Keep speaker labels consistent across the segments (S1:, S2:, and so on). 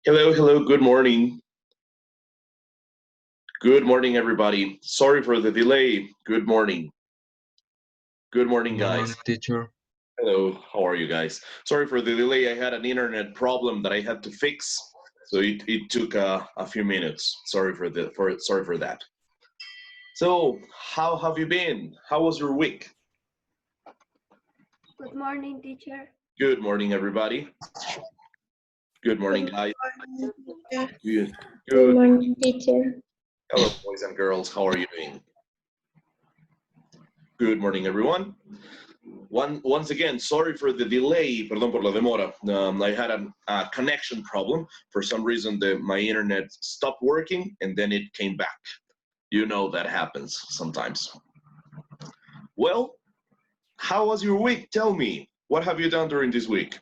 S1: Hello, hello, good morning. Good morning, everybody. Sorry for the delay. Good morning. Good morning,
S2: Good morning,
S1: guys.
S2: teacher.
S1: Hello, how are you guys? Sorry for the delay. I had an internet problem that I had to fix, so it took a few minutes. Sorry for that. So, how have you been? How was your week?
S3: Good morning, teacher.
S1: Good morning, everybody. Good morning, guys. Good.
S4: Good morning, teacher.
S1: Hello, boys and girls. How are you doing? Good morning, everyone. Once again, sorry for the delay, perdón por la demora. I had a connection problem. For some reason, my internet stopped working and then it came back. You know that happens sometimes. Well, how was your week? Tell me, what have you done during this week?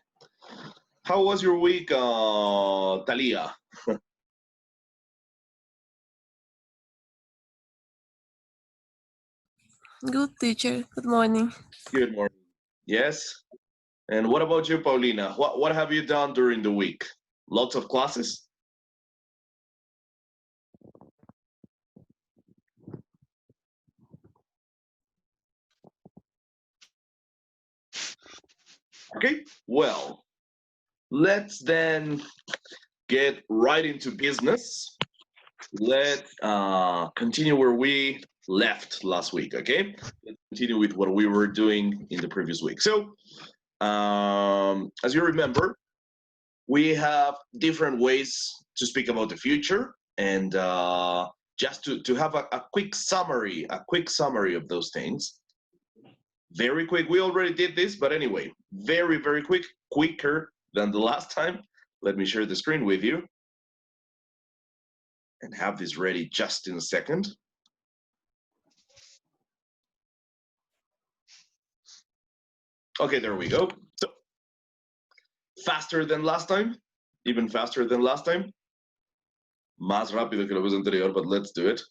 S1: How was your week, Talia?
S5: Good, teacher. Good morning.
S1: Good morning. Yes? And what about you, Paulina? What have you done during the week? Lots of classes? Okay, well, let's then get right into business. Let's continue where we left last week, okay? Let's continue with what we were doing in the previous week. So, as you remember, we have different ways to speak about the future, and just to have a quick summary of those things. Very quick, we already did this, but anyway, very, very quick, quicker than the last time. Let me share the screen with you and have this ready just in a second. Okay, there we go. So, faster than last time, even faster than last time. Más rápido que la vez anterior, but let's do it.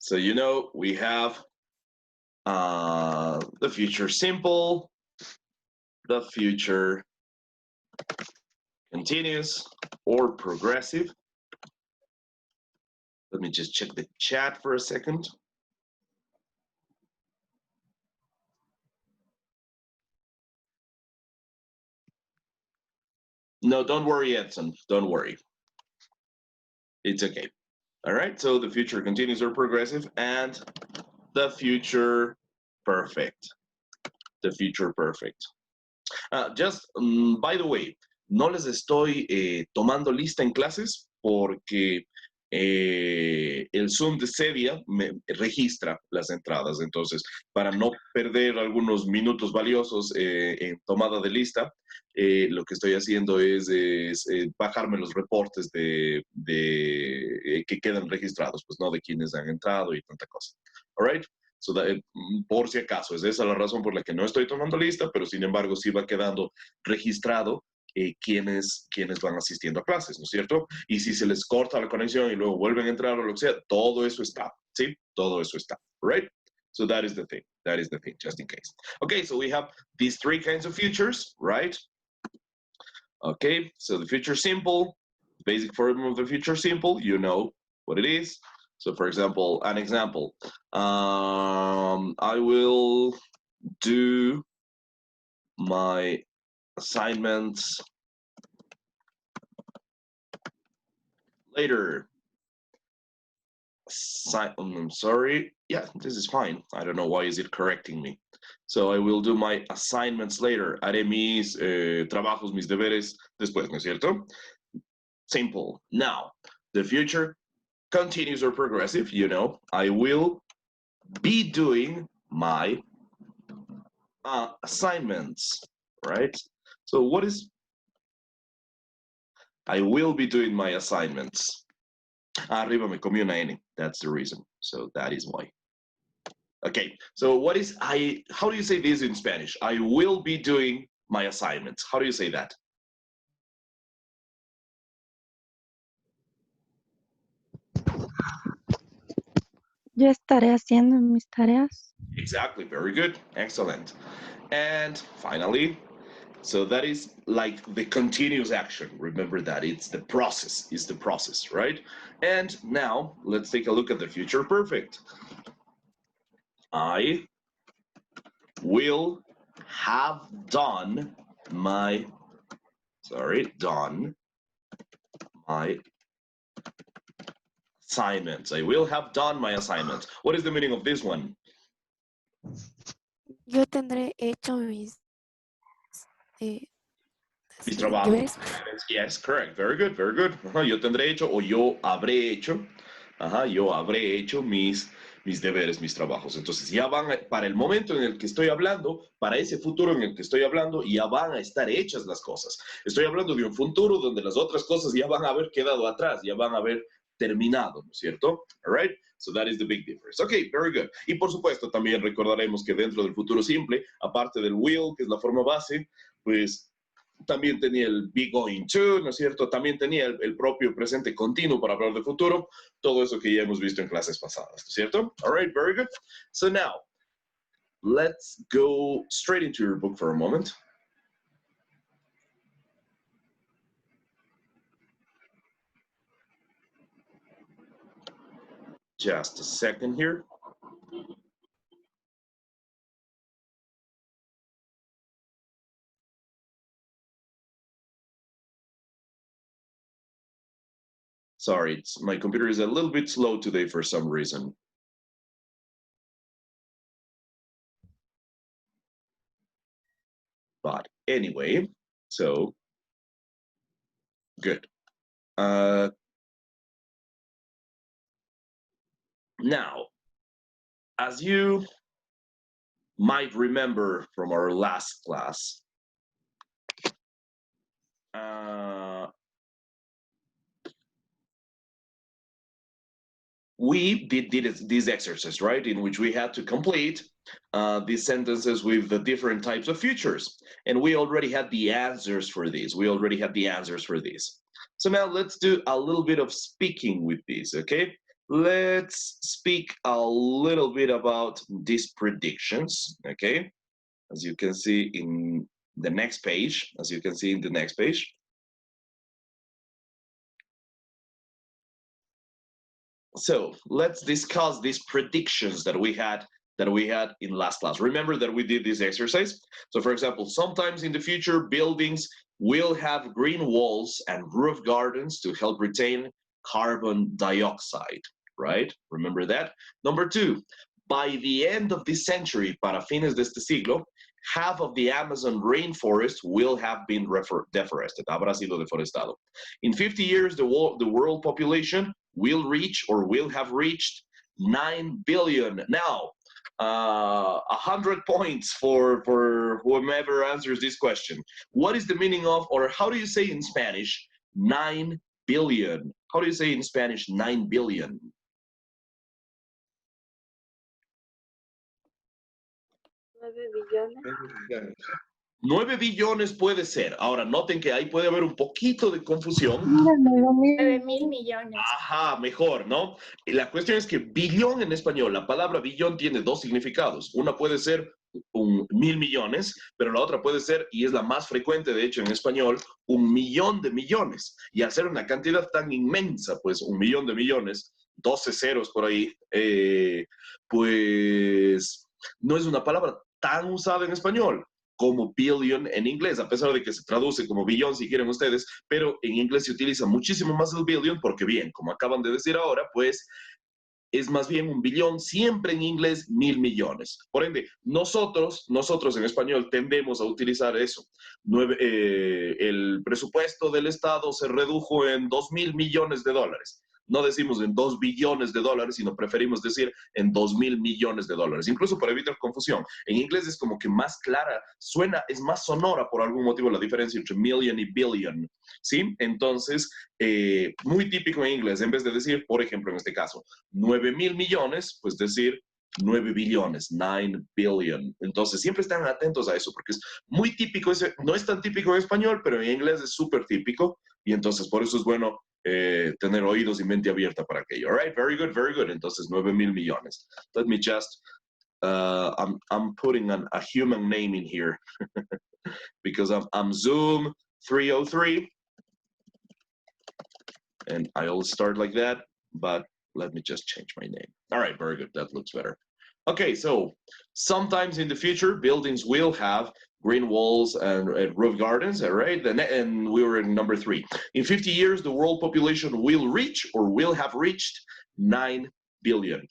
S1: So, you know, we have the future simple, the future continuous or progressive. Let me just check the chat for a second. No, don't worry, Edson. Don't worry. It's okay. All right, so the future continuous or progressive and the future perfect. The future perfect. Just, by the way, no les estoy tomando lista en clases porque el Zoom de Cedia me registra las entradas. Entonces, para no perder algunos minutos valiosos en tomada de lista, lo que estoy haciendo es bajarme los reportes de que quedan registrados, pues no de quienes han entrado y tanta cosa. All right? So that, por si acaso, es esa la razón por la que no estoy tomando lista, pero sin embargo sí va quedando registrado quienes van asistiendo a clases, ¿no es cierto? Y si se les corta la conexión y luego vuelven a entrar o lo que sea, todo eso está, ¿sí? Todo eso está, right? So that is the thing, just in case. Okay, so we have these three kinds of futures, right? Okay, so the future simple, basic form of the future simple, you know what it is. So for example, an example, I will do my assignments later. I'm sorry. Yeah, this is fine. I don't know why is it correcting me. So I will do my assignments later. Haré mis trabajos, mis deberes después, ¿no es cierto? Simple. Now, the future continuous or progressive, you know, I will be doing my assignments, right? So what is, I will be doing my assignments. Arriba me comí una N, that's the reason. So that is why. Okay, so what is how do you say this in Spanish? I will be doing my assignments. How do you say that?
S4: Yo estaré haciendo mis tareas.
S1: Exactly, very good, excellent. And finally, So that is like the continuous action. Remember that it's the process, right? And now let's take a look at the future perfect. I will have done my assignments. I will have done my assignments. What is the meaning of this one?
S2: Yo tendré hecho mis
S1: trabajos.
S2: deberes.
S1: Yes, correct. Very good, very good. Yo tendré hecho o yo habré hecho. Yo habré hecho mis deberes, mis trabajos. Entonces ya van, para el momento en el que estoy hablando, para ese futuro en el que estoy hablando, ya van a estar hechas las cosas. Estoy hablando de un futuro donde las otras cosas ya van a haber quedado atrás, ya van a haber terminado, ¿no es cierto? All right? So that is the big difference. Okay, very good. Y por supuesto también recordaremos que dentro del futuro simple, aparte del will, que es la forma base, pues también tenía el be going to, ¿no es cierto? También tenía el propio presente continuo para hablar de futuro. Todo eso que ya hemos visto en clases pasadas, ¿no es cierto? All right, very good. So now, let's go straight into your book for a moment. Just a second here. Sorry, my computer is a little bit slow today for some reason. But anyway, so good. Now, as you might remember from our last class, we did this exercise, right, in which we had to complete these sentences with the different types of futures. And we already had the answers for these. So now let's do a little bit of speaking with these, okay? Let's speak a little bit about these predictions, okay? As you can see in the next page, So let's discuss these predictions that we had in last class. Remember that we did this exercise? So for example, sometimes in the future, buildings will have green walls and roof gardens to help retain carbon dioxide, right? Remember that? Number 2, by the end of this century, para fines de este siglo, half of the Amazon rainforest will have been deforested, habrá sido deforestado. In 50 years, the world population will reach or will have reached 9 billion. Now, 100 points for whomever answers this question. What is the meaning of, or how do you say in Spanish, 9 billion? How do you say in Spanish, 9 billion? 9 billones puede ser. Ahora, noten que ahí puede haber un poquito de confusión.
S4: 9.000 millones.
S1: Ajá, mejor, ¿no? Y la cuestión es que billón en español, la palabra billón tiene dos significados. Una puede ser 1.000 millones, pero la otra puede ser, y es la más frecuente de hecho en español, 1.000.000 de millones. Y al ser una cantidad tan inmensa, pues 1.000.000 de millones, 12 ceros por ahí, pues no es una palabra tan usada en español como billion en inglés, a pesar de que se traduce como billón si quieren ustedes, pero en inglés se utiliza muchísimo más el billion porque bien, como acaban de decir ahora, pues es más bien un billón, siempre en inglés 1.000 millones. Por ende, nosotros en español tendemos a utilizar eso. El presupuesto del Estado se redujo en 2.000 millones de dólares. No decimos en 2 billones de dólares, sino preferimos decir en 2.000 millones de dólares, incluso para evitar confusión. En inglés es como que más clara, suena, es más sonora por algún motivo la diferencia entre million y billion, ¿sí? Entonces, muy típico en inglés, en vez de decir, por ejemplo, en este caso, 9.000 millones, pues decir 9 billones, 9 billion. Entonces, siempre están atentos a eso, porque es muy típico, no es tan típico en español, pero en inglés es súper típico, y entonces por eso es bueno tener oídos y mente abierta para aquello. All right, very good, very good. Entonces, 9.000 millones. Let me just, I'm putting a human name in here. because I'm Zoom 303. And I always start like that, but let me just change my name. All right, very good. That looks better. Okay, so sometimes in the future, buildings will have green walls and roof gardens, all right? And we were in number 3. In 50 years, the world population will reach or will have reached 9 billion.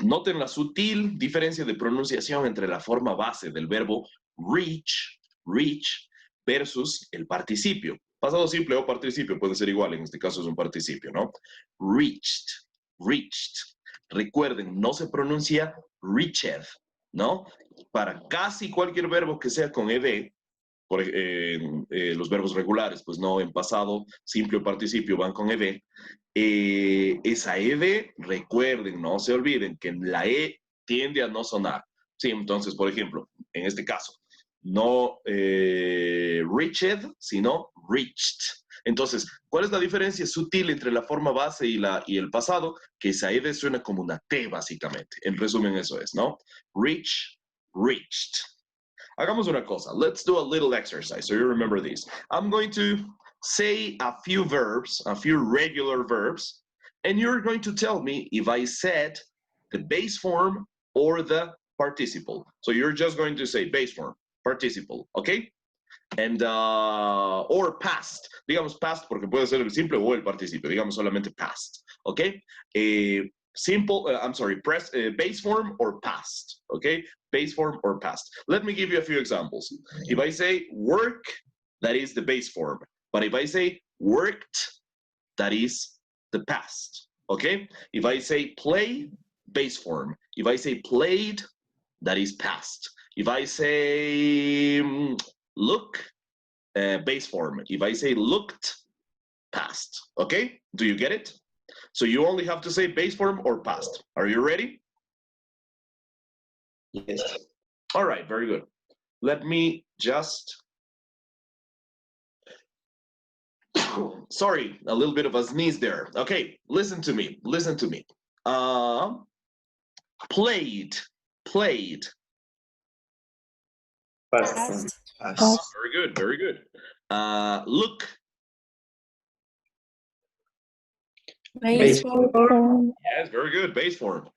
S1: Noten la sutil diferencia de pronunciación entre la forma base del verbo reach, versus el participio. Pasado simple o participio puede ser igual, en este caso es un participio, ¿no? Reached. Recuerden, no se pronuncia reached, ¿no? Para casi cualquier verbo que sea con ed, los verbos regulares, pues no, en pasado, simple o participio van con ed. Esa ed, recuerden, no se olviden que la e tiende a no sonar. Sí, entonces, por ejemplo, en este caso, no reached, sino reached. Entonces, ¿cuál es la diferencia sutil entre la forma base y el pasado? Que esa ed suena como una T, básicamente. En resumen, eso es, ¿no? Reach, reached. Hagamos una cosa. Let's do a little exercise so you remember these. I'm going to say a few verbs, a few regular verbs, and you're going to tell me if I said the base form or the participle. So you're just going to say base form, participle, okay? And, or past. Digamos past porque puede ser el simple o el participio. Digamos solamente past, okay? Base form or past, okay? Base form or past. Let me give you a few examples. If I say work, that is the base form. But if I say worked, that is the past, okay? If I say play, base form. If I say played, that is past. If I say look, base form. If I say looked, past, okay? Do you get it? So you only have to say base form or past. Are you ready?
S3: Yes.
S1: All right, very good. Let me just... Sorry, a little bit of a sneeze there. Okay, listen to me, listen to me. Played.
S4: Past.
S1: Very good, very good. Look.
S5: Base form.
S1: Yes, very good, base form.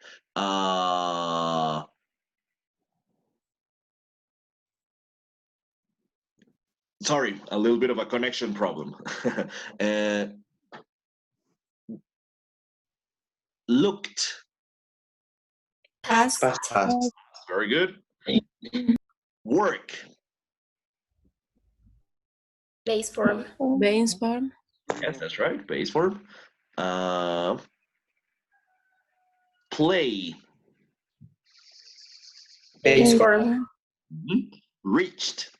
S1: Sorry, a little bit of a connection problem. Looked.
S4: Past.
S3: Past.
S1: Very good. Work.
S4: Base form.
S5: Base form.
S1: Yes, that's right, base form. Play.
S4: Base form.
S1: Reached.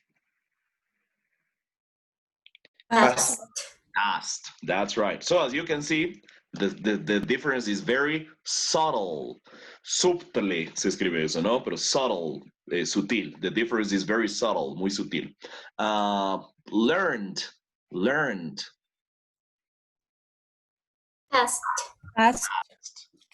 S4: Past.
S1: Past. That's right. So as you can see, the difference is very subtle. Subtly se escribe eso, ¿no? Pero subtle, sutil. The difference is very subtle, muy sutil. Learned.
S4: Past.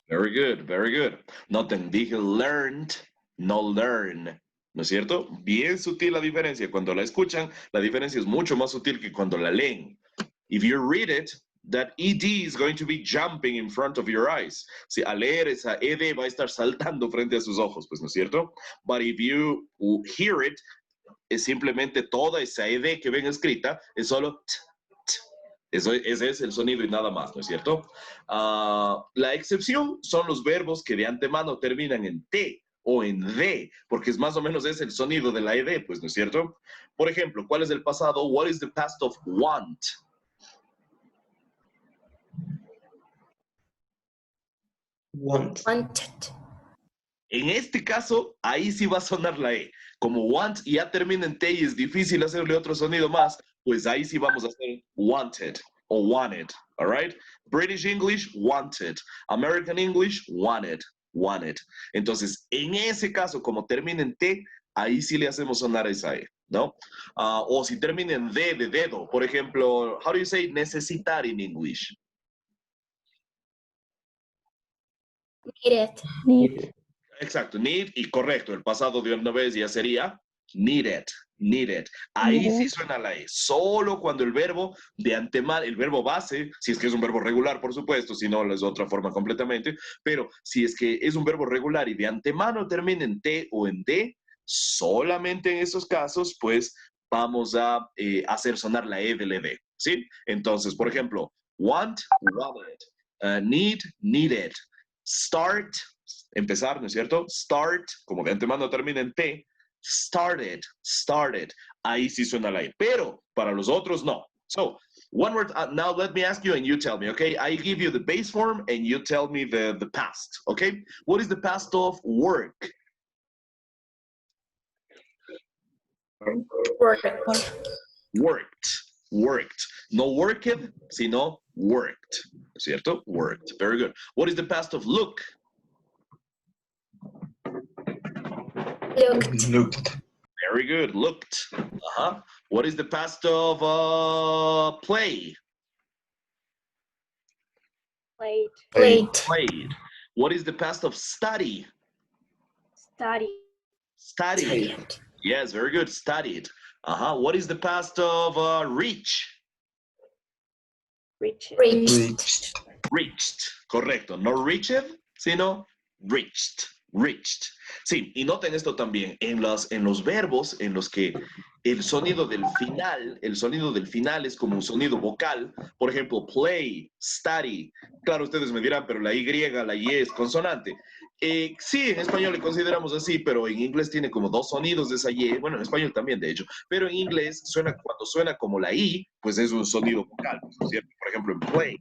S1: Very good, very good. Noten, dije learned, no learn. ¿No es cierto? Bien sutil la diferencia. Cuando la escuchan, la diferencia es mucho más sutil que cuando la leen. If you read it, that ED is going to be jumping in front of your eyes. Si al leer esa ED va a estar saltando frente a sus ojos, pues, ¿no es cierto? But if you hear it, es simplemente toda esa ED que ven escrita, es solo t, t. Ese es el sonido y nada más, ¿no es cierto? La excepción son los verbos que de antemano terminan en T o en D, porque es más o menos es el sonido de la ED, pues, ¿no es cierto? Por ejemplo, ¿cuál es el pasado? What is the past of want?
S4: Wanted.
S1: En este caso, ahí sí va a sonar la E. Como want ya termina en T y es difícil hacerle otro sonido más, pues ahí sí vamos a hacer wanted o wanted, all right? British English, wanted. American English, wanted. Entonces, en ese caso, como termina en T, ahí sí le hacemos sonar esa E, ¿no? O si termina en D de dedo, por ejemplo, how do you say necesitar in English?
S4: Needed.
S2: Need.
S1: Exacto, need y correcto. El pasado de una vez ya sería needed, needed. Ahí sí suena la E. Solo cuando el verbo de antemano, el verbo base, si es que es un verbo regular, por supuesto, si no, es de otra forma completamente, pero si es que es un verbo regular y de antemano termina en T o en D, solamente en esos casos, pues vamos a hacer sonar la E del ED, ¿sí? Entonces, por ejemplo, want, wanted, need, needed, start, empezar, ¿no es cierto? Start, como de antemano termina en T, started, started. Ahí sí suena la E, pero para los otros no. So, one word, now let me ask you and you tell me, okay? I give you the base form and you tell me the past, okay? What is the past of work?
S4: Worked.
S1: Worked, worked. No worked, sino worked, ¿cierto? Worked, very good. What is the past of look?
S4: Looked.
S3: Looked.
S1: Very good, looked. Uh-huh. What is the past of play?
S2: Played.
S4: Played.
S1: Played. What is the past of study?
S2: Studied.
S1: Studied.
S4: Studied.
S1: Yes, very good, studied. Uh-huh. What is the past of reach?
S2: Reached.
S4: Reached.
S1: Reached, correcto. No reached, sino reached, reached. Sí, y noten esto también, en los verbos en los que el sonido del final es como un sonido vocal, por ejemplo, play, study. Claro, ustedes me dirán, pero la Y, la Y es consonante. Sí, en español le consideramos así, pero en inglés tiene como dos sonidos de esa Y, bueno, en español también, de hecho, pero en inglés cuando suena como la I, pues es un sonido vocal, ¿cierto? Por ejemplo, en play,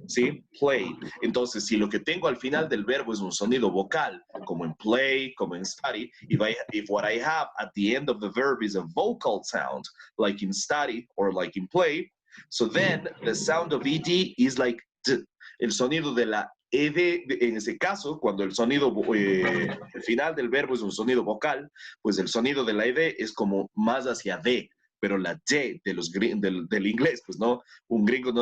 S1: ¿sí? Play. Entonces, si lo que tengo al final del verbo es un sonido vocal, como en play, como en study, if what I have at the end of the verb is a vocal sound, like in study or like in play, so then the sound of ed is like d. El sonido de la ed, en ese caso, cuando el sonido, el final del verbo es un sonido vocal, pues el sonido de la ed es como más hacia d, pero la D del inglés, pues no, un gringo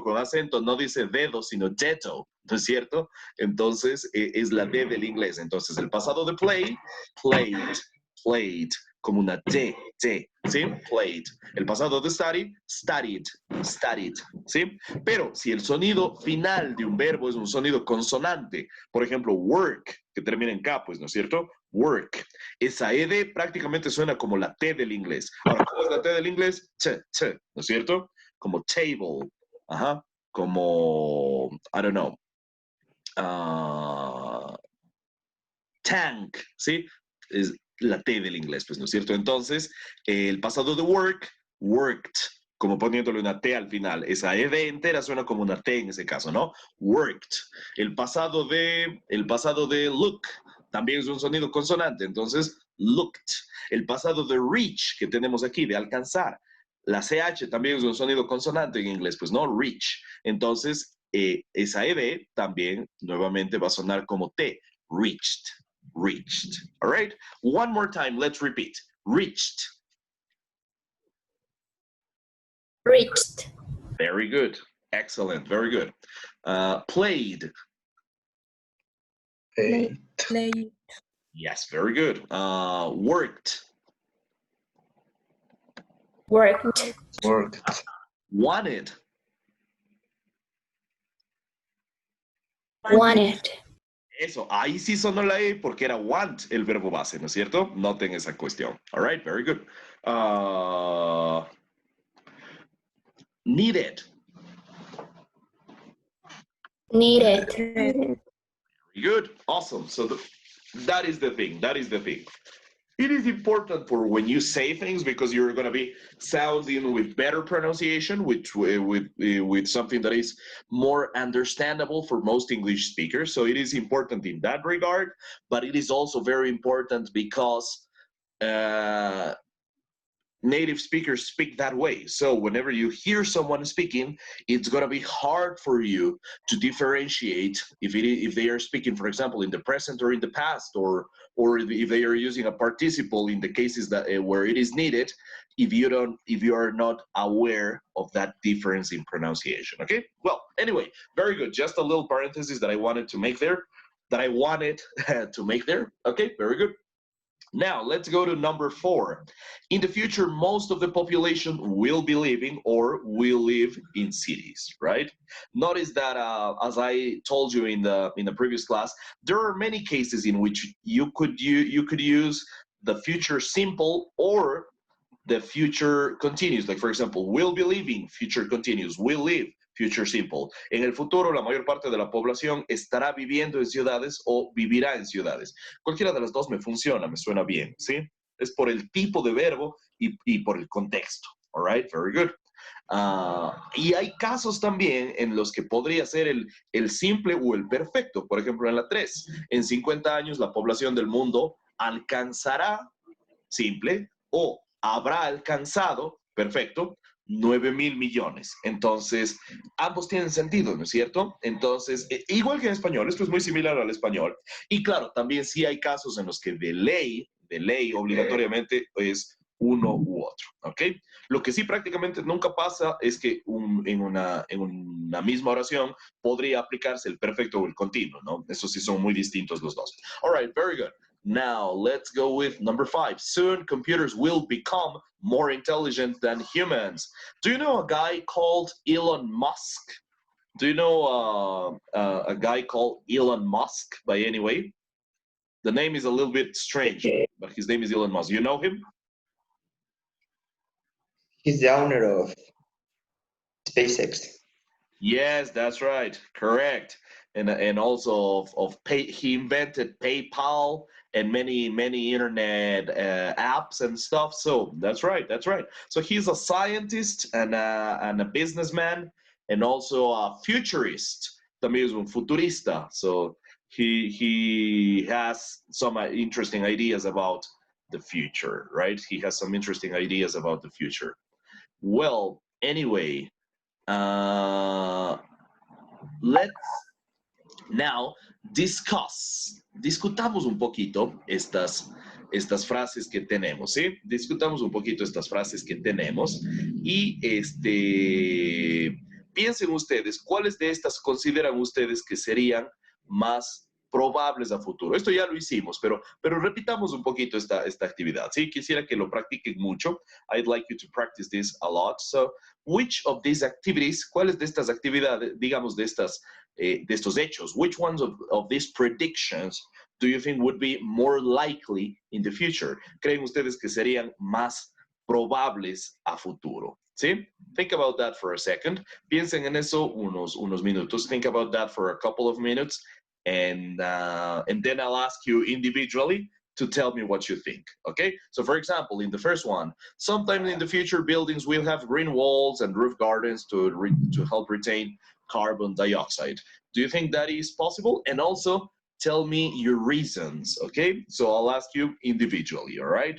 S1: con acento no dice dedo, sino dedo, ¿no es cierto? Entonces es la D del inglés. Entonces el pasado de play, played, played, como una D, D, ¿sí? Played. El pasado de study, studied, studied, ¿sí? Pero si el sonido final de un verbo es un sonido consonante, por ejemplo, work, que termina en K, pues, ¿no es cierto? Work. Esa ed prácticamente suena como la T del inglés. Ahora, ¿cómo es la T del inglés? T, ¿no es cierto? Como table, ajá, como, I don't know, tank, ¿sí? Es la T del inglés, pues, ¿no es cierto? Entonces, el pasado de work, worked, como poniéndole una T al final. Esa ed entera suena como una T en ese caso, ¿no? Worked. El pasado de look también es un sonido consonante, entonces, looked. El pasado de reach, que tenemos aquí, de alcanzar. La CH también es un sonido consonante en inglés, pues, ¿no? Reach. Entonces, esa ed también nuevamente va a sonar como T. Reached, reached. All right? One more time, let's repeat. Reached.
S4: Reached.
S1: Very good. Excellent. Very good. Played.
S3: Played.
S5: Played.
S1: Yes, very good. Worked.
S4: Worked.
S3: Worked.
S1: Wanted.
S4: Wanted.
S1: Eso, ahí sí sonó la E porque era want el verbo base, ¿no es cierto? Noten esa cuestión. All right, very good. Needed.
S4: Needed.
S2: Needed.
S1: Very good. Awesome. So that is the thing. That is the thing. It is important for when you say things because you're going to be sounding with better pronunciation, with something that is more understandable for most English speakers. So it is important in that regard, but it is also very important because native speakers speak that way. So whenever you hear someone speaking, it's going to be hard for you to differentiate if they are speaking, for example, in the present or in the past, or if they are using a participle in the cases that where it is needed, if you are not aware of that difference in pronunciation. Okay. Well, anyway, very good. Just a little parenthesis that I wanted to make there. Okay. Very good. Now, let's go to number 4. In the future, most of the population will be living or will live in cities, right? Notice that, as I told you in the previous class, there are many cases in which you could use the future simple or the future continuous. Like, for example, will be living, future continuous, will live, future simple. En el futuro, la mayor parte de la población estará viviendo en ciudades o vivirá en ciudades. Cualquiera de las dos me funciona, me suena bien, ¿sí? Es por el tipo de verbo y por el contexto. All right, very good. Y hay casos también en los que podría ser el simple o el perfecto. Por ejemplo, en la 3, en 50 años la población del mundo alcanzará, simple, o habrá alcanzado, perfecto, 9,000 millones. Entonces, ambos tienen sentido, ¿no es cierto? Entonces, igual que en español, esto es muy similar al español. Y claro, también sí hay casos en los que de ley obligatoriamente es uno u otro, ¿ok? Lo que sí prácticamente nunca pasa es que en una misma oración podría aplicarse el perfecto o el continuo, ¿no? Eso sí son muy distintos los dos. All right, very good. Now, let's go with number 5. Soon, computers will become more intelligent than humans. Do you know a guy called Elon Musk? Do you know a guy called Elon Musk by any way? The name is a little bit strange, but his name is Elon Musk. You know him?
S3: He's the owner of SpaceX.
S1: Yes, that's right. Correct. And also he invented PayPal and many internet apps and stuff. So that's right. That's right. So he's a scientist and a businessman and also a futurist. También es un futurista. So he has some interesting ideas about the future, right? He has some interesting ideas about the future. Well, anyway, let's now discutamos un poquito estas frases que tenemos, ¿sí? Discutamos un poquito estas frases que tenemos y piensen ustedes, ¿cuáles de estas consideran ustedes que serían más probables a futuro? Esto ya lo hicimos, pero repitamos un poquito esta actividad, ¿sí? Quisiera que lo practiquen mucho. I'd like you to practice this a lot. So, which of these activities, ¿cuáles de estas actividades, digamos, de estos hechos, which ones of these predictions do you think would be more likely in the future? ¿Creen ustedes que serían más probables a futuro? ¿Sí? Think about that for a second. Piensen en eso unos minutos. Think about that for a couple of minutes, and then I'll ask you individually to tell me what you think, okay? So for example, in the first one, sometime in the future, buildings will have green walls and roof gardens to help retain carbon dioxide. Do you think that is possible? And also tell me your reasons, okay? So I'll ask you individually, all right?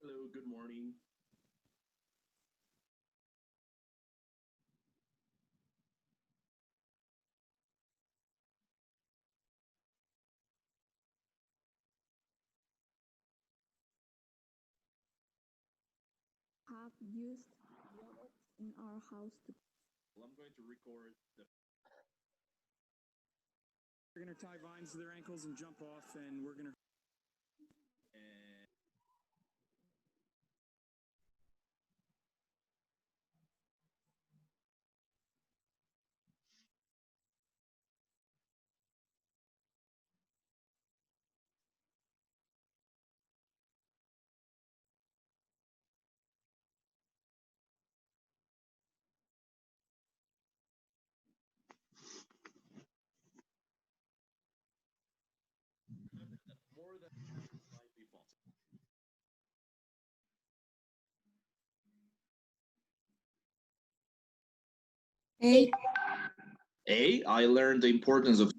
S1: Hello, good morning.
S6: Have used robots in our house to.
S1: Well, I'm going to record the.
S7: We're going to tie vines to their ankles and jump off, and we're going to.
S1: More than
S5: A.
S1: A, I learned the importance of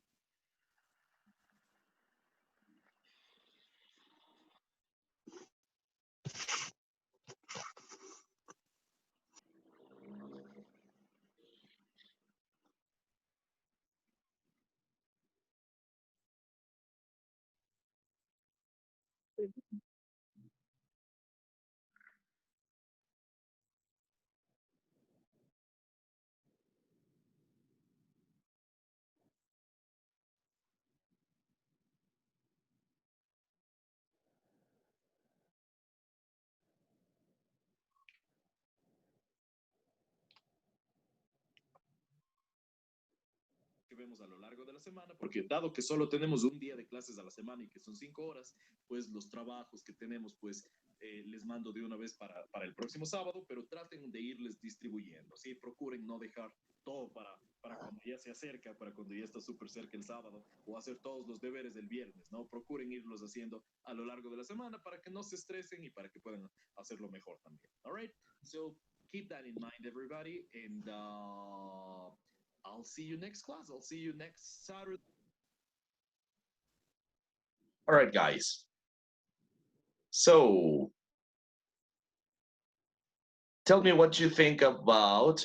S1: que vemos a lo largo de la semana, porque dado que solo tenemos un día de clases a la semana y que son 5 horas, pues los trabajos que tenemos, pues les mando de una vez para el próximo sábado, pero traten de irles distribuyendo, ¿sí? Procuren no dejar todo para cuando ya se acerca, para cuando ya está súper cerca el sábado, o hacer todos los deberes del viernes, ¿no? Procuren irlos haciendo a lo largo de la semana para que no se estresen y para que puedan hacerlo mejor también. All right? So keep that in mind, everybody, and I'll see you next class. I'll see you next Saturday. All right, guys. So tell me what you think about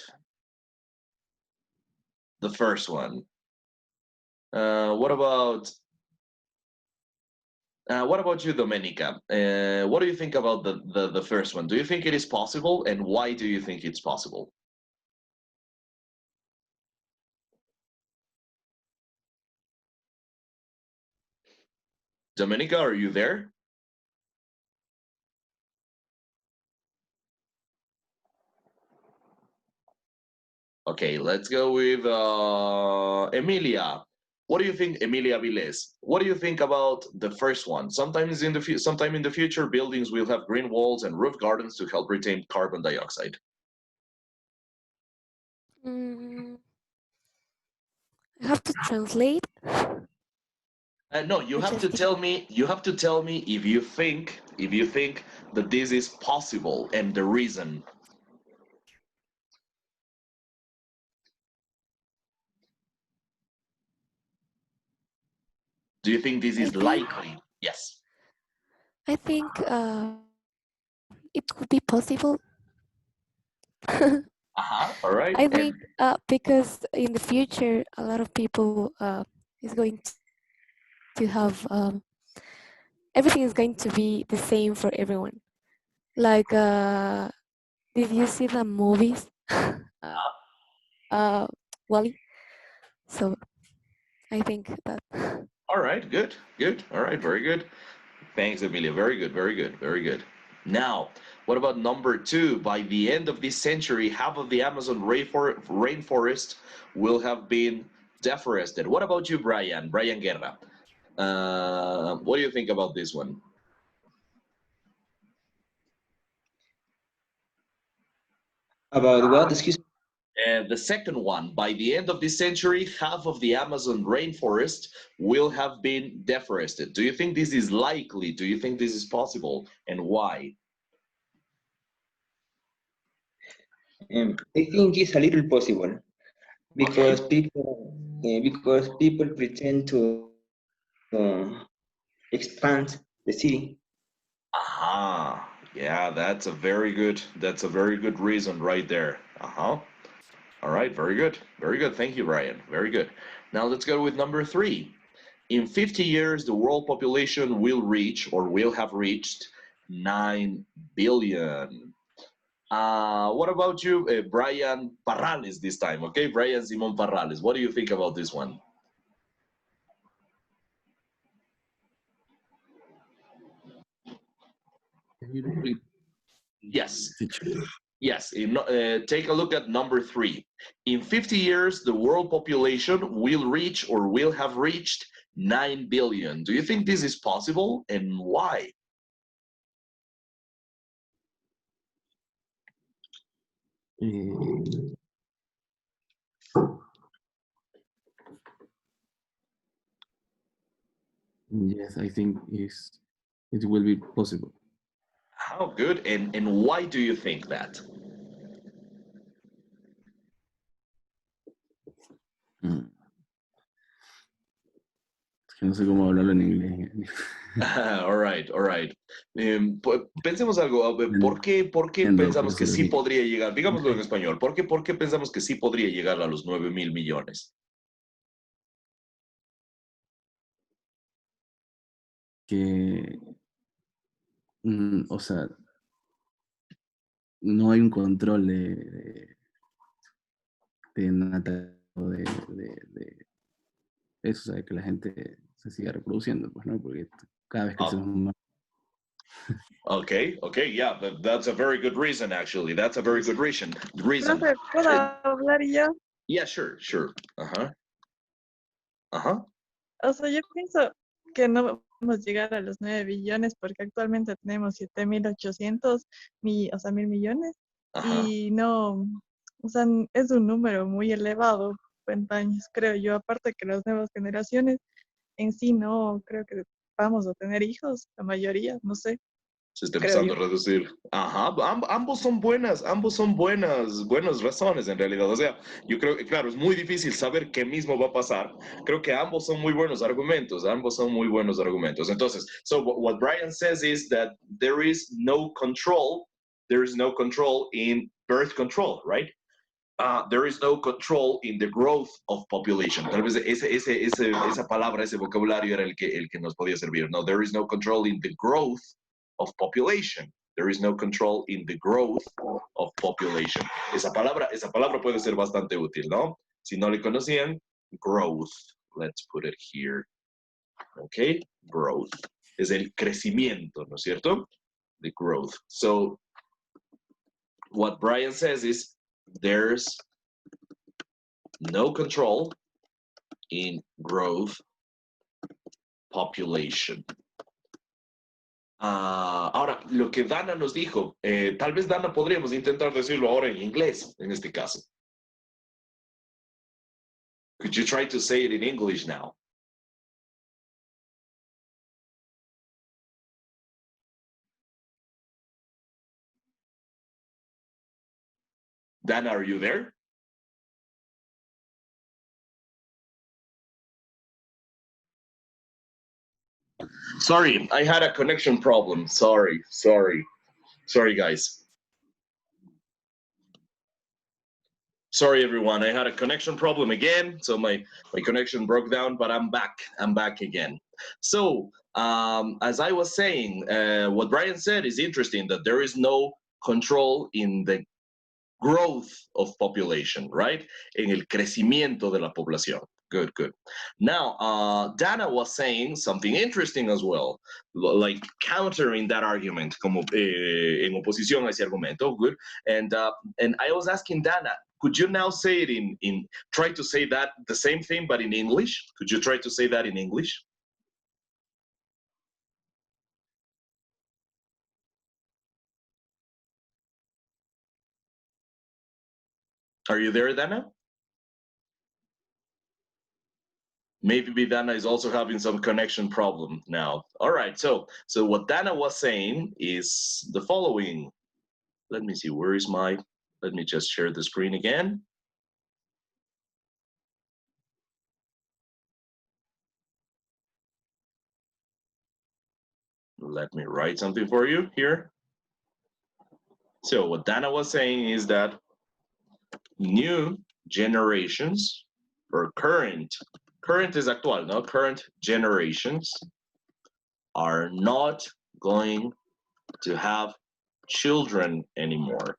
S1: the first one. What about you, Domenica? What do you think about the first one? Do you think it is possible, and why do you think it's possible? Domenica, are you there? Okay, let's go with Emilia. What do you think, Emilia Viles? What do you think about the first one? Sometime in the future, buildings will have green walls and roof gardens to help retain carbon dioxide.
S8: I have to translate.
S1: No, you have to tell me. You have to tell me if you think that this is possible and the reason. Do you think this is likely? Yes.
S8: I think it could be possible.
S1: All right.
S8: I think because in the future, a lot of people is going to have everything is going to be the same for everyone. Like, did you see the movies? Wally. So, I think that.
S1: All right. Good. Good. All right. Very good. Thanks, Emilia. Very good. Very good. Very good. Now, what about number 2? By the end of this century, half of the Amazon rainforest will have been deforested. What about you, Brian? Brian Guerra. What do you think about this one?
S3: About what? Excuse me.
S1: The second one, by the end of this century, half of the Amazon rainforest will have been deforested. Do you think this is likely? Do you think this is possible? And why?
S3: I think it's a little possible because people pretend to expand the city.
S1: Aha. Yeah, that's a very good reason right there. All right, very good. Very good. Thank you, Brian. Very good. Now let's go with number 3. In 50 years, the world population will reach or will have reached 9 billion. What about you, Brian Parrales this time? Okay, Brian Simon Parrales. What do you think about this one? Yes. Yes, take a look at number 3. In 50 years, the world population will reach or will have reached 9 billion. Do you think this is possible, and why?
S9: Yes, I think it will be possible.
S1: How good, and why do you think that?
S9: Mm. Es que no sé cómo hablarlo en inglés.
S1: All right, all right. Pensemos algo. ¿Por qué
S9: Entiendo,
S1: pensamos que
S9: profesor
S1: sí
S9: Lee.
S1: podría llegar? Digámoslo en español. ¿Por qué pensamos que sí podría llegar a los 9.000 millones?
S9: Que, o sea, no hay un control de natalidad o de eso, o sea, que la gente se siga reproduciendo, pues, ¿no? Porque cada vez que hacemos más.
S1: Okay, yeah, that's a very good reason, actually. That's a very good reason.
S10: Profe, ¿puedo hablar yo?
S1: Yeah, sure. Uh-huh.
S10: O sea, yo pienso que no vamos a llegar a los 9 billones porque actualmente tenemos 7.800 o sea, 1.000 millones.
S1: Ajá.
S10: Y no, o sea, es un número muy elevado en años, creo yo. Aparte que las nuevas generaciones en sí no creo que vamos a tener hijos, la mayoría, no sé,
S1: Se está
S10: creo
S1: empezando
S10: yo.
S1: a reducir. Ajá, ambos son buenas razones en realidad. O sea, yo creo que, claro, es muy difícil saber qué mismo va a pasar. Creo que ambos son muy buenos argumentos. Entonces, so what Brian says is that there is no control in birth control, right? There is no control in the growth of population. Tal vez esa palabra, ese vocabulario era el que nos podía servir. No, there is no control in the growth of population. There is no control in the growth of population. Esa palabra puede ser bastante útil, ¿no? Si no le conocían, growth. Let's put it here. Okay, growth. Es el crecimiento, ¿no es cierto? The growth. So, what Brian says is, there's no control in growth population. Ahora, lo que Dana nos dijo, tal vez Dana podríamos intentar decirlo ahora en inglés, en este caso. Could you try to say it in English now? Dana, are you there? Sorry, I had a connection problem. Sorry, guys. Sorry, everyone. I had a connection problem again, so my connection broke down, but I'm back. I'm back again. So, as I was saying, what Brian said is interesting, that there is no control in the growth of population, right? En el crecimiento de la población. Good. Now, Dana was saying something interesting as well, like countering that argument, como en oposición a ese argumento. Good. And I was asking Dana, could you now say it try to say that the same thing, but in English? Could you try to say that in English? Are you there, Dana? Maybe Dana is also having some connection problem now. All right, so what Dana was saying is the following. Let me see, let me just share the screen again. Let me write something for you here. So what Dana was saying is that new generations, or current is actual, no? Current generations are not going to have children anymore.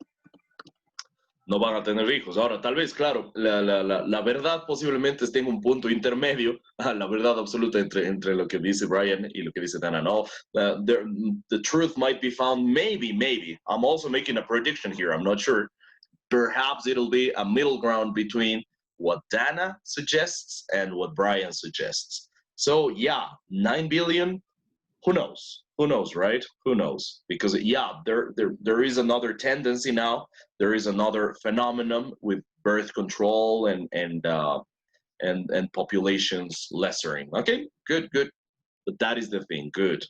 S1: No van a tener hijos. Ahora, tal vez, claro, la verdad posiblemente esté en un punto intermedio a la verdad absoluta entre lo que dice Brian y lo que dice Dana. No, the truth might be found, maybe. I'm also making a prediction here. I'm not sure. Perhaps it'll be a middle ground between what Dana suggests and what Brian suggests. So, yeah, 9 billion, who knows? Who knows, right? Who knows? Because yeah, there is another tendency now. There is another phenomenon with birth control and populations lessering. Okay, good. But that is the thing. Good.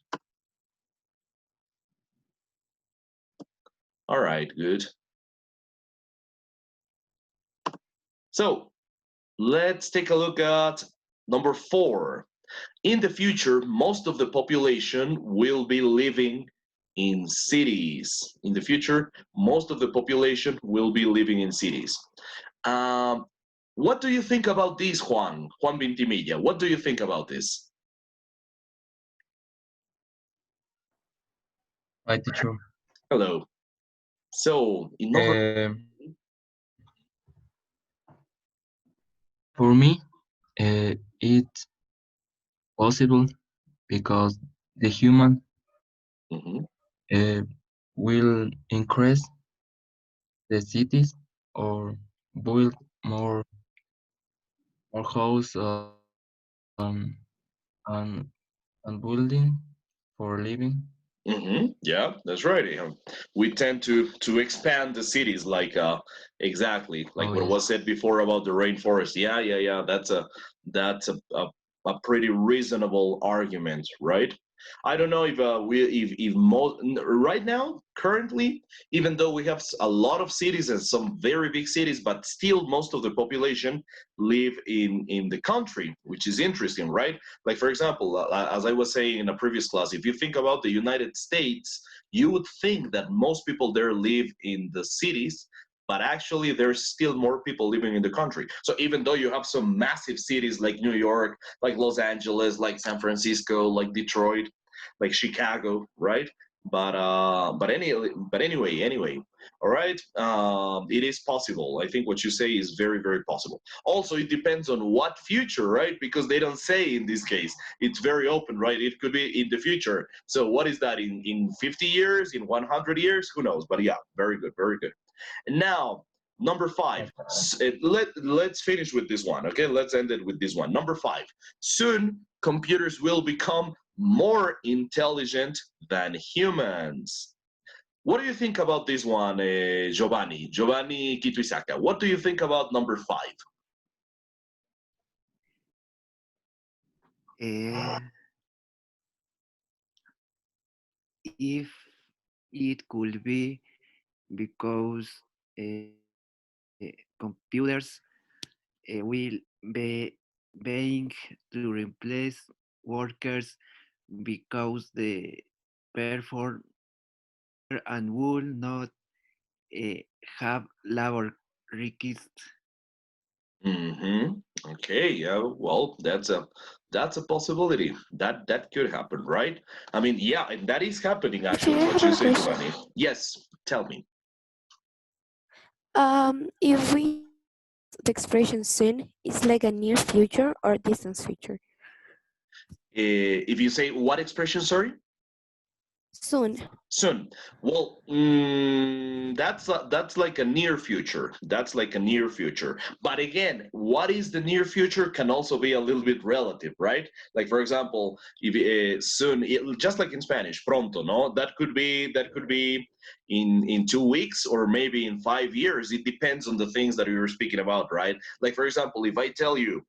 S1: All right, good. So let's take a look at number 4. In the future, most of the population will be living in cities. In the future, most of the population will be living in cities. What do you think about this, Juan Vintimilla? What do you think about this?
S11: Hi, teacher.
S1: Hello. So, in number...
S11: For me, it's possible because the human will increase the cities or build more house and building for living.
S1: Yeah, that's right. We tend to expand the cities, like exactly like what was said before about the rainforest. Yeah. That's a pretty reasonable argument, right? I don't know if right now, currently, even though we have a lot of cities and some very big cities, but still most of the population live in the country, which is interesting, right? Like, for example, as I was saying in a previous class, if you think about the United States, you would think that most people there live in the cities, but actually there's still more people living in the country. So even though you have some massive cities like New York, like Los Angeles, like San Francisco, like Detroit, like Chicago, right? But anyway, all right. It is possible. I think what you say is very, very possible. Also, it depends on what future, right? Because they don't say in this case. It's very open, right? It could be in the future. So what is that, in 50 years, in 100 years? Who knows? But yeah, very good, very good. And now, number 5. Let's finish with this one, okay? Let's end it with this one. Number 5. Soon, computers will become more intelligent than humans. What do you think about this one, Giovanni Kituisaka? What do you think about number 5?
S12: If it could be because computers will be being to replace workers because they perform and will not have labor requests.
S1: Okay, yeah, well, that's a possibility. That could happen, right? I mean, yeah, and that is happening actually, what you say, Giovanni. Yes, tell me.
S8: If we the expression soon, it's like a near future or distant future.
S1: If you say what expression, sorry?
S8: Soon.
S1: Soon. Well, that's like a near future. That's like a near future. But again, what is the near future can also be a little bit relative, right? Like, for example, if soon, just like in Spanish, pronto, no? That could be in 2 weeks or maybe in 5 years. It depends on the things that we were speaking about, right? Like, for example, if I tell you,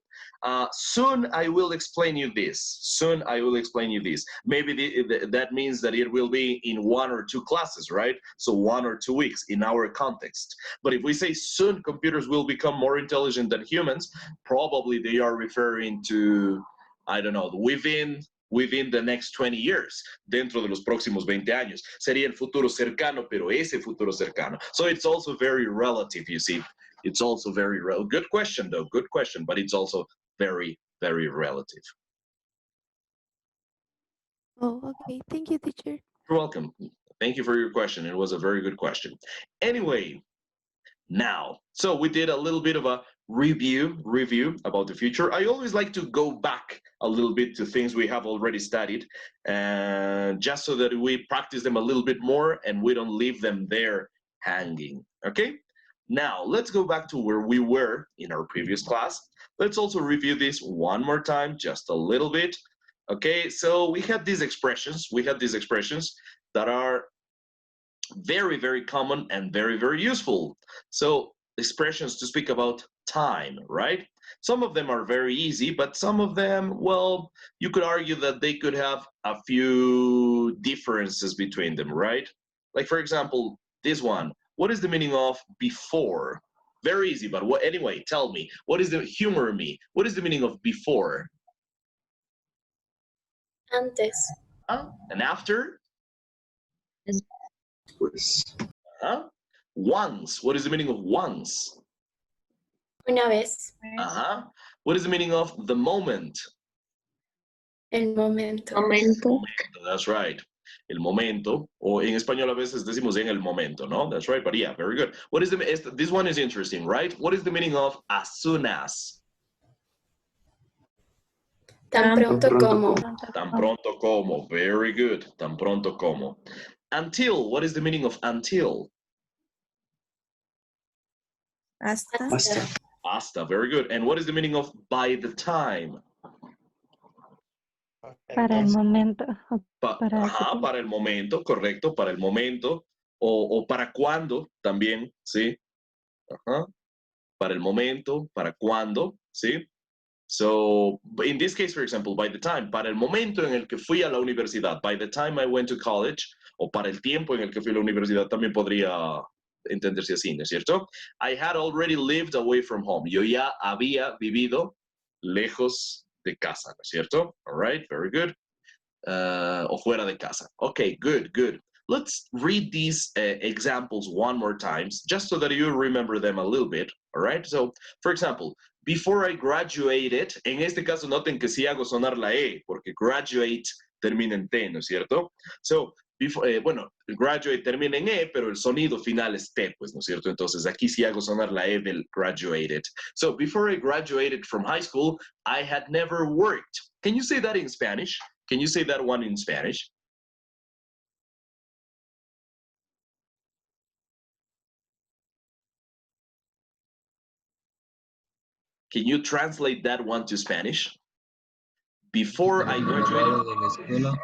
S1: soon I will explain you this. Soon I will explain you this. Maybe that means that it will be in 1 or 2 classes, right? So 1 or 2 weeks in our context. But if we say soon computers will become more intelligent than humans, probably they are referring to, I don't know, within the next 20 years, dentro de los próximos 20 años. Sería el futuro cercano, pero ese futuro cercano. So it's also very relative, you see. It's also very good question, though. Good question, but it's also very, very relative.
S8: Oh, okay. Thank you, teacher.
S1: You're welcome. Thank you for your question. It was a very good question. Anyway, now, so we did a little bit of a review about the future. I always like to go back a little bit to things we have already studied, and just so that we practice them a little bit more and we don't leave them there hanging, okay? Now, let's go back to where we were in our previous class. Let's also review this one more time, just a little bit. Okay, so we had these expressions. That are very, very common and very, very useful. So expressions to speak about time, right? Some of them are very easy, but some of them, well, you could argue that they could have a few differences between them, right? Like, for example, this one. What is the meaning of before? Very easy, but what, anyway, tell me, what is the, humor me, what is the meaning of before?
S4: Antes.
S1: And after?
S3: Pues.
S1: Once, what is the meaning of once?
S4: Una vez.
S1: What is the meaning of the moment?
S4: El momento.
S1: Momento, that's right. El momento, o en español a veces decimos en el momento, ¿no? That's right, but yeah, very good. What is the, this one is interesting, right? What is the meaning of as soon as?
S4: Tan pronto como.
S1: Tan pronto como, very good. Tan pronto como. Until, what is the meaning of until?
S5: Hasta.
S1: Hasta, very good. And what is the meaning of by the time?
S13: Para el momento.
S1: Para el momento, correcto, para el momento. O para cuándo también, ¿sí? Para el momento, para cuándo, ¿sí? So, in this case, for example, by the time, para el momento en el que fui a la universidad, by the time I went to college, o para el tiempo en el que fui a la universidad, también podría entenderse así, ¿no es cierto? I had already lived away from home. Yo ya había vivido lejos de casa, ¿no es cierto? All right, very good. O fuera de casa. Okay, good, good. Let's read these examples one more time, just so that you remember them a little bit, all right? So, for example, before I graduated, en este caso noten que sí hago sonar la E, porque graduate termina en T, ¿no es cierto? So, before, bueno, graduate termina en E, pero el sonido final es T, pues, ¿no es cierto? Entonces, aquí sí hago sonar la E del graduated. So, before I graduated from high school, I had never worked. Can you say that in Spanish? Can you say that one in Spanish? Can you translate that one to Spanish? Before I graduated.
S11: De la escuela,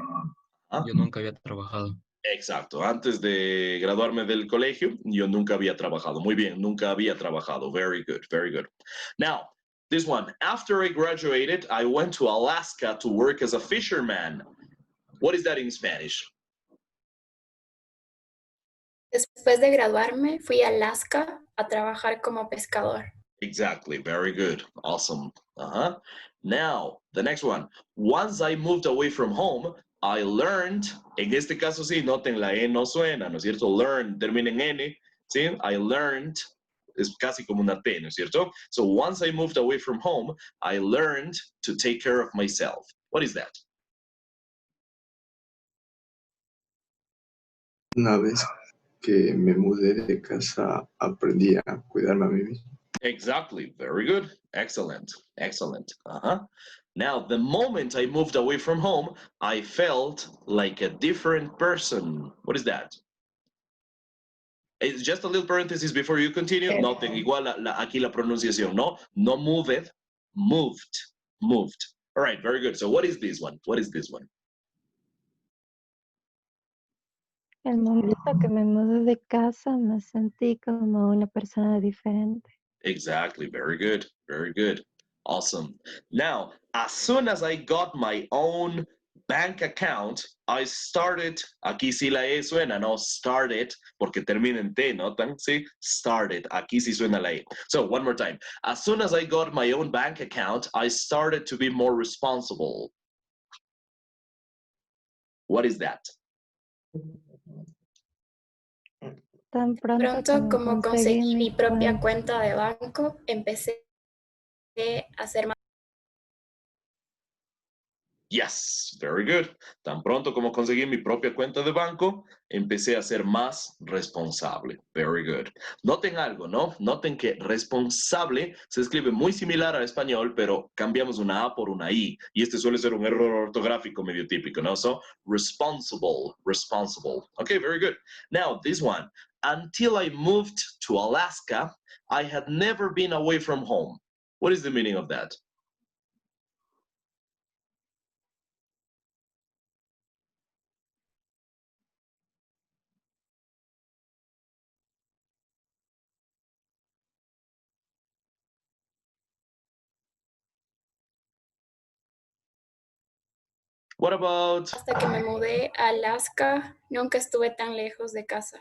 S11: yo nunca había trabajado.
S1: Exacto. Antes de graduarme del colegio, yo nunca había trabajado. Muy bien, nunca había trabajado. Very good, very good. Now, this one. After I graduated, I went to Alaska to work as a fisherman. What is that in Spanish?
S4: Después de graduarme, fui a Alaska a trabajar como pescador.
S1: Exactly. Very good. Awesome. Now, the next one. Once I moved away from home, I learned, en este caso sí, noten la E no suena, ¿no es cierto? Learn termina en N, ¿sí? I learned, es casi como una T, ¿no es cierto? So once I moved away from home, I learned to take care of myself. What is that?
S14: Una vez que me mudé de casa, aprendí a cuidarme a mí mismo.
S1: Exactly. Very good. Excellent. Excellent. Now, the moment I moved away from home, I felt like a different person. What is that? It's just a little parenthesis before you continue. Noten igual aquí la pronunciación, ¿no? No moved, moved, moved. All right, very good. So what is this one? What is this one?
S13: El momento que me mudé de casa me sentí como una persona diferente.
S1: Exactly. Very good. Very good. Awesome. Now, as soon as I got my own bank account, I started, aquí sí la E suena, ¿no? Started, porque termina en T, ¿no? Sí, started, aquí sí suena la E. So, one more time. As soon as I got my own bank account, I started to be more responsible. What is that?
S13: Tan
S4: Pronto como conseguí mi propia cuenta de banco, empecé a hacer más.
S1: Yes, very good. Tan pronto como conseguí mi propia cuenta de banco, empecé a ser más responsable. Very good. Noten algo, ¿no? Noten que responsable se escribe muy similar al español, pero cambiamos una A por una I. Y este suele ser un error ortográfico medio típico, ¿no? So, responsible, responsible. Okay, very good. Now, this one. Until I moved to Alaska, I had never been away from home. What is the meaning of that? What about?
S4: Hasta que me mudé a Alaska, nunca estuve tan lejos de casa.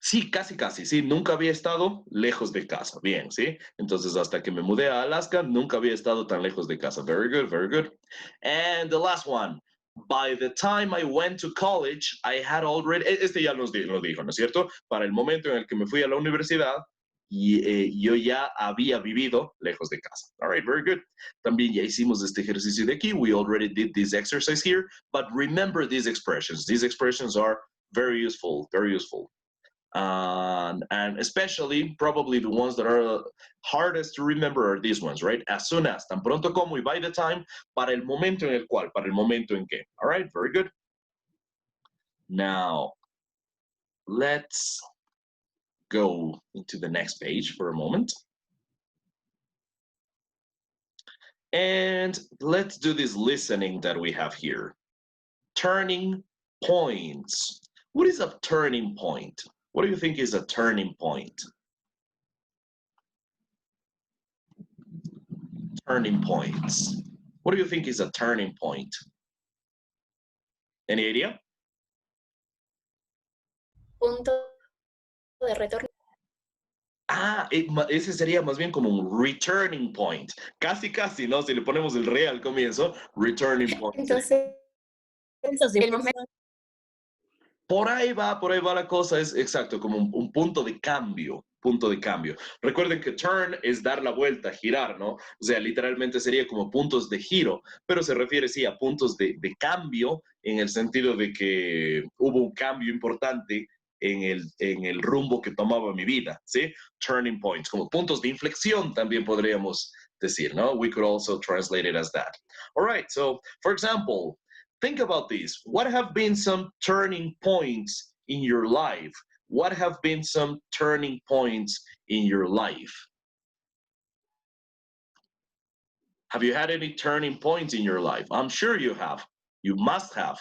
S1: Sí, casi, casi, sí. Nunca había estado lejos de casa. Bien, ¿sí? Entonces, hasta que me mudé a Alaska, nunca había estado tan lejos de casa. Very good, very good. And the last one. By the time I went to college, I had already... Este ya nos dijo, ¿no es cierto? Para el momento en el que me fui a la universidad, yo ya había vivido lejos de casa. All right, very good. También ya hicimos este ejercicio de aquí. We already did this exercise here. But remember these expressions. These expressions are very useful, very useful. And especially probably the ones that are hardest to remember are these ones, right? As soon as, tan pronto como, y by the time, para el momento en el cual, para el momento en que. All right, very good. Now, let's go into the next page for a moment. And let's do this listening that we have here. Turning points. What is a turning point? What do you think is a turning point? Turning points. What do you think is a turning point? Any idea?
S4: Punto de retorno.
S1: Ah, ese sería más bien como un returning point. Casi, casi, ¿no? Si le ponemos el re al comienzo, returning point.
S4: Entonces el momento.
S1: Por ahí va la cosa, es exacto, como un punto de cambio, Recuerden que turn es dar la vuelta, girar, ¿no? O sea, literalmente sería como puntos de giro, pero se refiere, sí, a puntos de cambio en el sentido de que hubo un cambio importante en el rumbo que tomaba mi vida, ¿sí? Turning points, como puntos de inflexión también podríamos decir, ¿no? We could also translate it as that. All right, so, for example, think about this. What have been some turning points in your life? What have been some turning points in your life? Have you had any turning points in your life? I'm sure you have. You must have.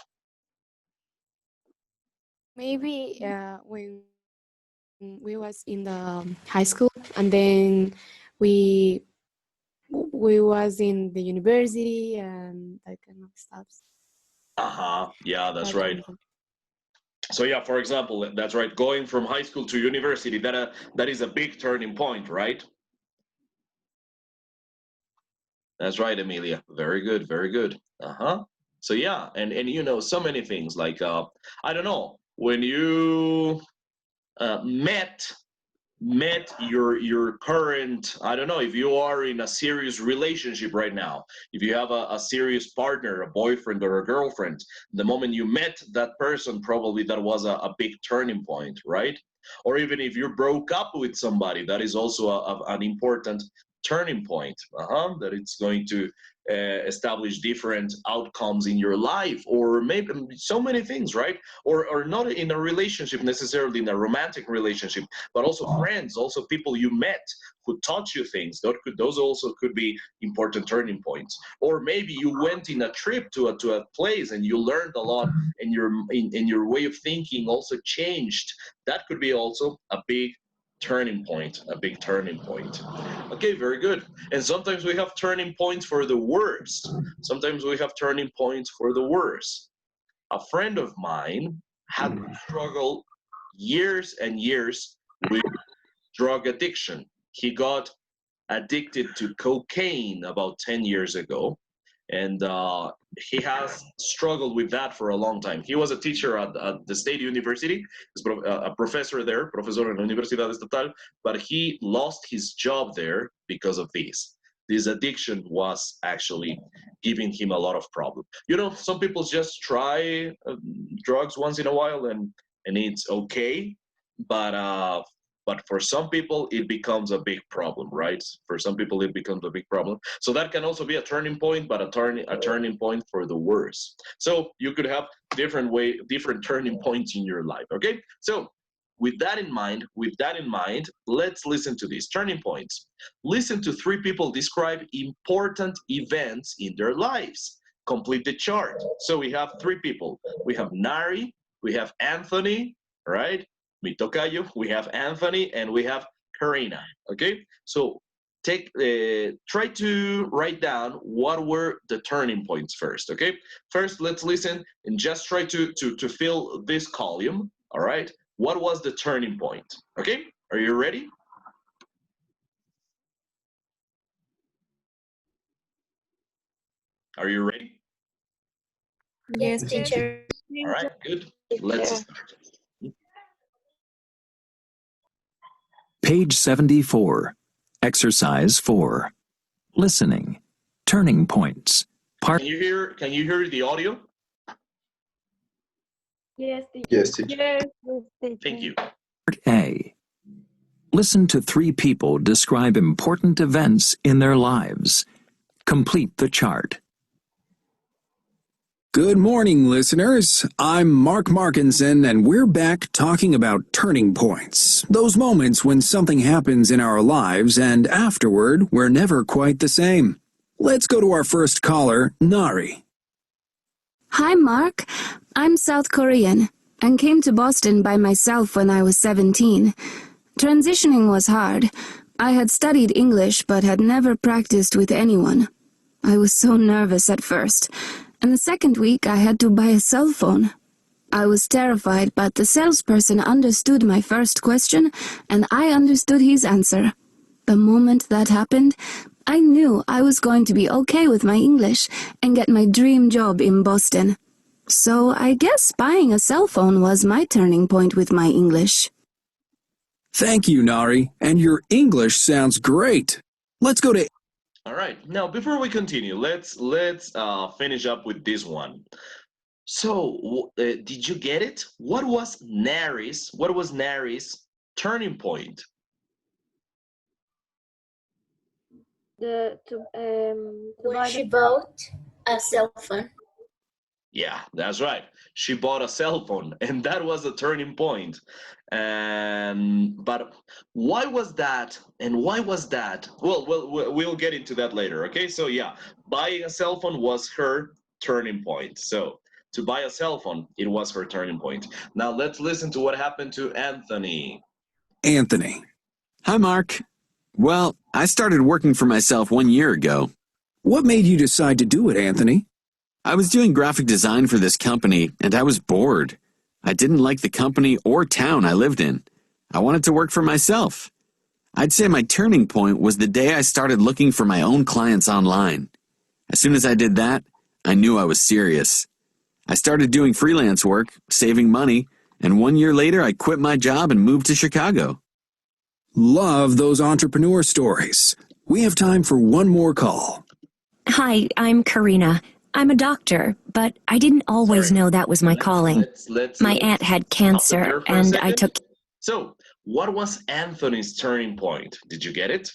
S8: Maybe when we was in the high school, and then we was in the university and that kind of stuff.
S1: Yeah, that's right. So yeah, for example, that's right. Going from high school to university, that is a big turning point, right? That's right, Emilia. Very good, very good. So yeah, and you know, so many things like I don't know, when you met your current, I don't know, if you are in a serious relationship right now, if you have a serious partner, a boyfriend or a girlfriend, the moment you met that person, probably that was a big turning point, right? Or even if you broke up with somebody, that is also an important turning point, that it's going to establish different outcomes in your life, or maybe so many things, right? Or not in a relationship necessarily, in a romantic relationship, but also friends, also people you met who taught you things. Those also could be important turning points. Or maybe you went in a trip to a place and you learned a lot, and your way of thinking also changed. That could be also a big turning point, a big turning point. Okay, very good. And sometimes we have turning points for the worse. Sometimes we have turning points for the worse. A friend of mine had struggled years and years with drug addiction. He got addicted to cocaine about 10 years ago, and he has struggled with that for a long time. He was a teacher at the state university, a professor there, profesor en la Universidad Estatal, but he lost his job there because of this. This addiction was actually giving him a lot of problems. You know, some people just try drugs once in a while and it's okay, but for some people, it becomes a big problem, right? For some people, it becomes a big problem. So that can also be a turning point, but a turning point for the worse. So you could have different turning points in your life, okay? So with that in mind, let's listen to these turning points. Listen to 3 people describe important events in their lives. Complete the chart. So we have 3 people. We have Nari, we have Anthony, right? Mi tocayo, we have Anthony, and we have Karina, okay? So try to write down what were the turning points first, okay? First, let's listen and just try to fill this column, all right? What was the turning point? Okay, are you ready? Are you ready?
S4: Yes, teacher.
S1: All right, good. Let's start.
S15: Page 74, Exercise 4, Listening, Turning Points.
S1: Can you hear the audio?
S2: Yes, teacher.
S14: Yes, teacher.
S13: Yes,
S1: Thank you.
S15: Part A. Listen to 3 people describe important events in their lives. Complete the chart.
S16: Good morning, listeners. I'm Mark Markinson, and we're back talking about turning points. Those moments when something happens in our lives, and afterward, we're never quite the same. Let's go to our first caller, Nari.
S17: Hi, Mark. I'm South Korean and came to Boston by myself when I was 17. Transitioning was hard. I had studied English but had never practiced with anyone. I was so nervous at first, and the second week I had to buy a cell phone. I was terrified, but the salesperson understood my first question and I understood his answer. The moment that happened, I knew I was going to be okay with my English and get my dream job in Boston. So I guess buying a cell phone was my turning point with my English.
S16: Thank you, Nari, and your English sounds great. Let's go to...
S1: All right, now before we continue, let's finish up with this one. So, did you get it? What was Nari's turning point?
S4: When she bought a cell phone.
S1: Yeah, that's right. She bought a cell phone, and that was a turning point. But why was that? And why was that? Well, we'll get into that later. Okay, so yeah, buying a cell phone was her turning point. So to buy a cell phone, it was her turning point. Now let's listen to what happened to Anthony.
S16: Anthony.
S18: Hi, Mark. Well, I started working for myself 1 year ago.
S16: What made you decide to do it, Anthony?
S18: I was doing graphic design for this company, and I was bored. I didn't like the company or town I lived in. I wanted to work for myself. I'd say my turning point was the day I started looking for my own clients online. As soon as I did that, I knew I was serious. I started doing freelance work, saving money, and 1 year later I quit my job and moved to Chicago.
S16: Love those entrepreneur stories. We have time for one more call.
S19: Hi, I'm Karina. I'm a doctor, but I didn't always know that was my calling. My aunt had cancer, and I took...
S1: So, what was Anthony's turning point? Did you get it?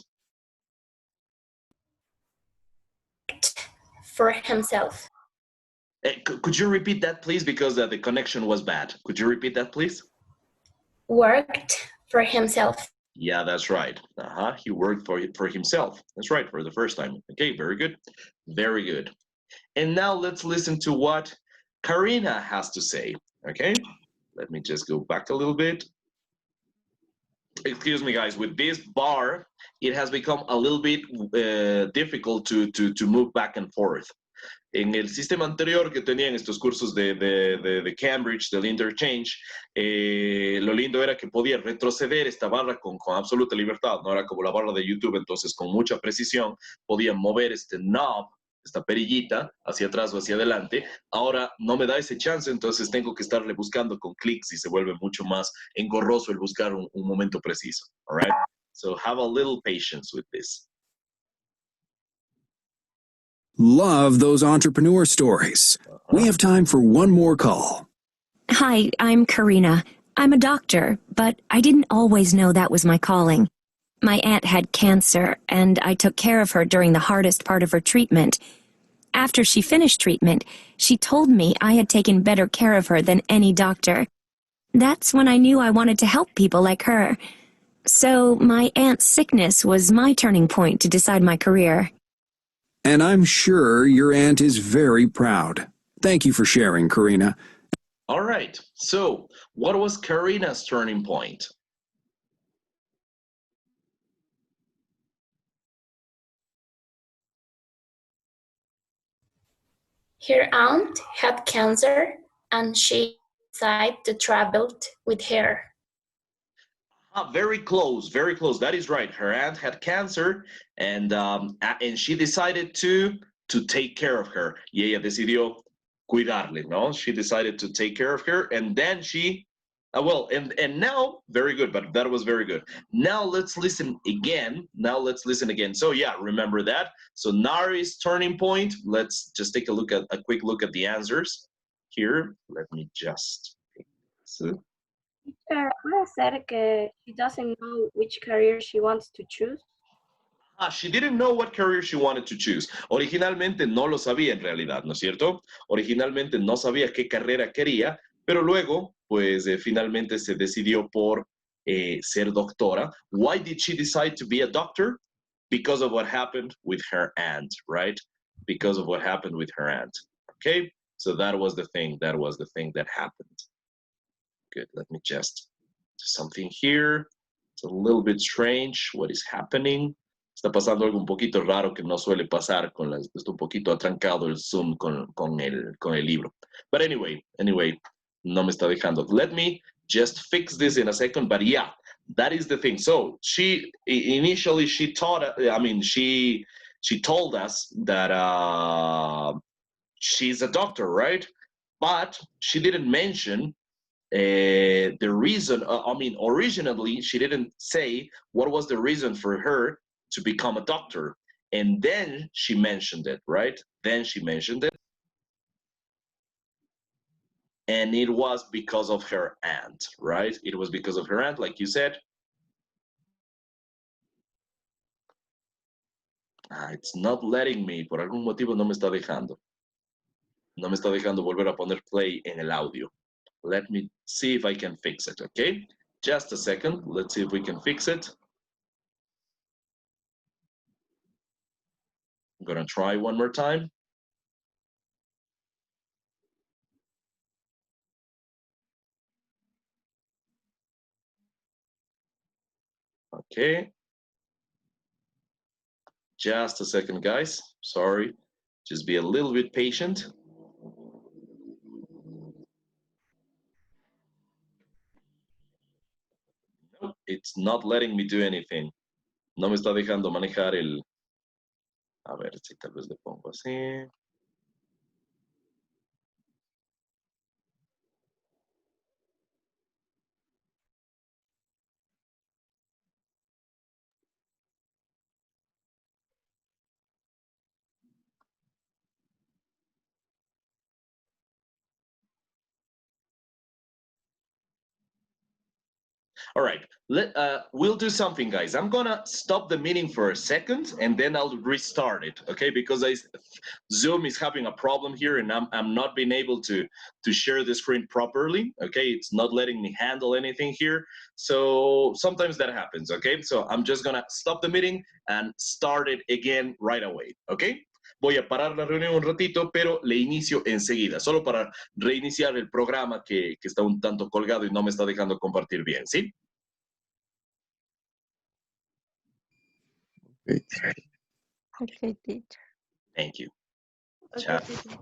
S4: For himself.
S1: Could you repeat that, please? Because the connection was bad. Could you repeat that, please?
S4: Worked for himself.
S1: Yeah, that's right. He worked for himself. That's right, for the first time. Okay, very good. Very good. And now let's listen to what Karina has to say. Okay, let me just go back a little bit. Excuse me, guys. With this bar, it has become a little bit difficult to move back and forth. En el sistema anterior que tenían estos cursos de Cambridge, del Interchange, lo lindo era que podía retroceder esta barra con absoluta libertad, no era como la barra de YouTube, entonces con mucha precisión podía mover este knob, esta perillita, hacia atrás o hacia adelante. Ahora no me da ese chance, entonces tengo que estarle buscando con clics y se vuelve mucho más engorroso el buscar un momento preciso. All right? So have a little patience with this.
S16: Love those entrepreneur stories. We have time for one more call.
S19: Hi, I'm Karina. I'm a doctor, but I didn't always know that was my calling. My aunt had cancer, and I took care of her during the hardest part of her treatment. After she finished treatment, she told me I had taken better care of her than any doctor. That's when I knew I wanted to help people like her. So my aunt's sickness was my turning point to decide my career.
S16: And I'm sure your aunt is very proud. Thank you for sharing, Karina.
S1: All right, so what was Karina's turning point?
S4: Her aunt had cancer, and she decided to travel with her.
S1: Very close, very close. That is right. Her aunt had cancer, and she decided to take care of her. Y ella decidió cuidarle, no? She decided to take care of her, and then she, well, and now, very good, but that was very good. Now let's listen again. So yeah, remember that. So Nari's turning point. Let's just take a quick look at the answers here. Let me just.
S2: Puede ser que she doesn't know which career she wants to choose.
S1: She didn't know what career she wanted to choose. Originalmente no lo sabía en realidad, ¿no es cierto? Originalmente no sabía qué carrera quería, pero luego, pues finalmente se decidió por ser doctora. Why did she decide to be a doctor? Because of what happened with her aunt, right? Because of what happened with her aunt. Okay, so that was the thing. That was the thing that happened. Good. Let me just do something here. It's a little bit strange. What is happening? Está pasando algo un poquito raro que no suele pasar con las. Está un poquito atrancado el Zoom con el libro. But anyway, no me está dejando. Let me just fix this in a second. But yeah, that is the thing. So she initially she told us that she's a doctor, right? But she didn't mention the reason. Originally she didn't say what was the reason for her to become a doctor, and then she mentioned it, right? Then she mentioned it, and it was because of her aunt, right? It was because of her aunt, like you said. It's not letting me, por algún motivo no me está dejando. No me está dejando volver a poner play en el audio. Let me see if I can fix it, okay? Just a second, let's see if we can fix it. I'm gonna try one more time. Okay. Just a second, guys. Sorry. Just be a little bit patient. Nope, it's not letting me do anything. No me está dejando manejar el... A ver si tal vez le pongo así. All right, we'll do something, guys. I'm gonna stop the meeting for a second and then I'll restart it, okay? Because Zoom is having a problem here and I'm not being able to share the screen properly, okay? It's not letting me handle anything here. So sometimes that happens, okay? So I'm just gonna stop the meeting and start it again right away, okay? Voy a parar la reunión un ratito, pero le inicio enseguida, solo para reiniciar el programa que está un tanto colgado y no me está dejando compartir bien, ¿sí?
S13: Okay, teacher.
S1: Thank you.
S10: Okay,
S1: Ciao.
S10: teacher.